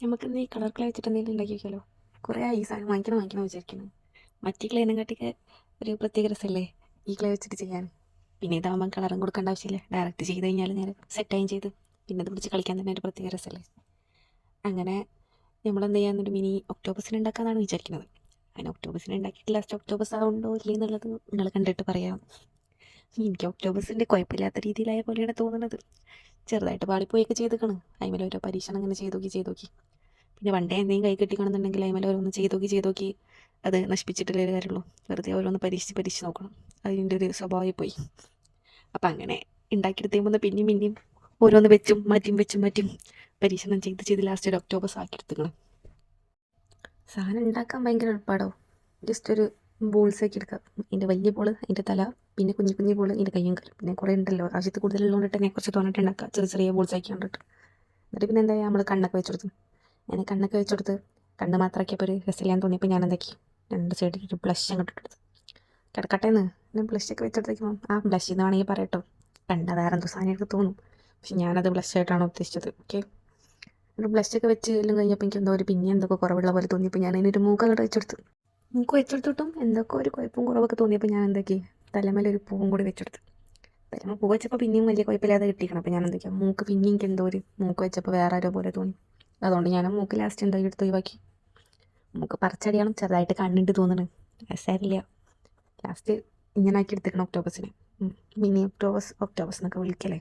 നമുക്ക് ഈ colour clay വെച്ചിട്ട് എന്തെങ്കിലും ഉണ്ടാക്കി വയ്ക്കാമല്ലോ. കുറേ ഈ സാധനം വാങ്ങിക്കണം വിചാരിക്കുന്നു. മറ്റേ ക്ലേനും കാട്ടിയൊക്കെ ഒരു പ്രത്യേക രസമല്ലേ ഈ ക്ലേ വെച്ചിട്ട് ചെയ്യാൻ. പിന്നെ ഇതാകുമ്പം കളറും കൊടുക്കേണ്ട ആവശ്യമില്ല, ഡയറക്റ്റ് ചെയ്ത് കഴിഞ്ഞാൽ നേരെ സെറ്റായും ചെയ്ത് പിന്നെ അത് പിടിച്ച് കളിക്കാൻ തന്നെ ഒരു പ്രത്യേക രസമല്ലേ. അങ്ങനെ നമ്മളെന്ത് ചെയ്യാന്നൊരു മിനി ഒക്ടോബസിനെ ഉണ്ടാക്കാമെന്നാണ് വിചാരിക്കുന്നത്. അങ്ങനെ ഒക്ടോബസിനെ ഉണ്ടാക്കിയിട്ട് ലാസ്റ്റ് ഒക്ടോബസ് ആവുണ്ടോ ഇല്ലേ എന്നുള്ളത് നിങ്ങൾ കണ്ടിട്ട് പറയാം. എനിക്ക് ഒക്ടോബസിൻ്റെ കുഴപ്പമില്ലാത്ത രീതിയിലായ പോലെയാണ് തോന്നുന്നത്. ചെറുതായിട്ട് പാളിപ്പോയൊക്കെ ചെയ്തേക്കണം. അതിമേലെ ഓരോ പരീക്ഷണം അങ്ങനെ ചെയ്ത് നോക്കി പിന്നെ വണ്ടേ എന്തെങ്കിലും കൈ കിട്ടിക്കണമെന്നുണ്ടെങ്കിൽ അതിമേലെ ഓരോന്ന് ചെയ്ത് നോക്കി അത് നശിപ്പിച്ചിട്ടില്ലേ കാര്യമുള്ളൂ. വെറുതെ ഓരോന്ന് പരീക്ഷിച്ച് നോക്കണം. അതിൻ്റെ ഒരു സ്വഭാവമായി പോയി. അപ്പം അങ്ങനെ ഉണ്ടാക്കിയെടുത്തേമ്പോൾ പിന്നെയും ഓരോന്ന് വെച്ചും മാറ്റിയും പരീക്ഷണം ചെയ്ത് ലാസ്റ്റ് ഒരു ഒക്ടോബസ് ആക്കിയെടുത്തുക്കണം. സാധനം ഉണ്ടാക്കാൻ ഭയങ്കര എളുപ്പമാടോ. ജസ്റ്റ് ഒരു ബോൾസ് ആക്കി എടുക്കുക. അതിൻ്റെ വലിയ ബോൾ അതിൻ്റെ തല, പിന്നെ കുഞ്ഞു ബോൾ അതിൻ്റെ കയ്യും കാലും. പിന്നെ കുറേ ഉണ്ടല്ലോ, ആവശ്യത്തിൽ കൂടുതലുള്ളതുകൊണ്ടിട്ട് തന്നെ കുറച്ച് തോന്നിട്ട് ഉണ്ടാക്കുക. ചെറിയ ബോൾസ് ആക്കി കണ്ടിട്ട് എന്നിട്ട് പിന്നെ എന്താ നമ്മൾ കണ്ണൊക്കെ വെച്ചെടുത്തു. ഞാൻ കണ്ണൊക്കെ വെച്ചെടുത്ത് കണ്ണ് മാത്രമാക്കിയപ്പോൾ ഒരു രസമില്ലാന്ന് തോന്നിയപ്പോൾ ഞാൻ എന്താക്കി, 2 സൈഡിൽ ഒരു ബ്ലഷ് അങ്ങോട്ട് എടുത്തു. കിടക്കട്ടേന്ന് ഞാൻ ബ്ലഷൊക്കെ വെച്ചെടുത്തേക്കും. ആ ബ്ലഷ് എന്ന് വേണമെങ്കിൽ പറയട്ടോ, കണ്ട വേറെ എന്തോ സാധനം എനിക്ക് തോന്നും, പക്ഷെ ഞാനത് ബ്ലഷായിട്ടാണ് ഉദ്ദേശിച്ചത്. ഓക്കെ, ഒരു ബ്ലഷൊക്കെ വെച്ച് എല്ലാം കഴിഞ്ഞപ്പോൾ എനിക്ക് എന്തോ ഒരു പിന്നെ എന്തൊക്കെ കുറവുള്ള പോലെ തോന്നിയപ്പോൾ ഞാൻ അതിനൊരു മൂക്ക് അങ്ങോട്ട് വെച്ചെടുത്തു. മൂക്ക് വെച്ചെടുത്തിട്ടും എന്തൊക്കെ ഒരു കുഴപ്പവും കുറവൊക്കെ തോന്നിയപ്പോൾ ഞാൻ എന്താക്കി, തലമേലെ ഒരു പൂവും കൂടി വെച്ചെടുത്തു. തലമ പൂ വെച്ചപ്പോൾ പിന്നെയും വലിയ കുഴപ്പമില്ലാതെ കിട്ടിക്കണം. അപ്പോൾ ഞാൻ എന്തൊക്കെയാണ് മൂക്ക് പിന്നെയും എനിക്ക് എന്തോ ഒരു മൂക്ക് വെച്ചപ്പോൾ വേറെ ആരോ പോലെ തോന്നി. അതുകൊണ്ട് ഞാൻ മൂക്ക് ലാസ്റ്റ് എന്തോ എടുത്ത് ഒഴിവാക്കി. മൂക്ക് പറിച്ചടിയണം, ചെറുതായിട്ട് കണ്ണിട്ട് തോന്നണ്. രസമില്ല. ലാസ്റ്റ് ഇങ്ങനെ ആക്കി എടുത്തേക്കണം ഒക്ടോബസിനെ. മിനി ഒക്ടോബസ് എന്നൊക്കെ വിളിക്കല്ലേ.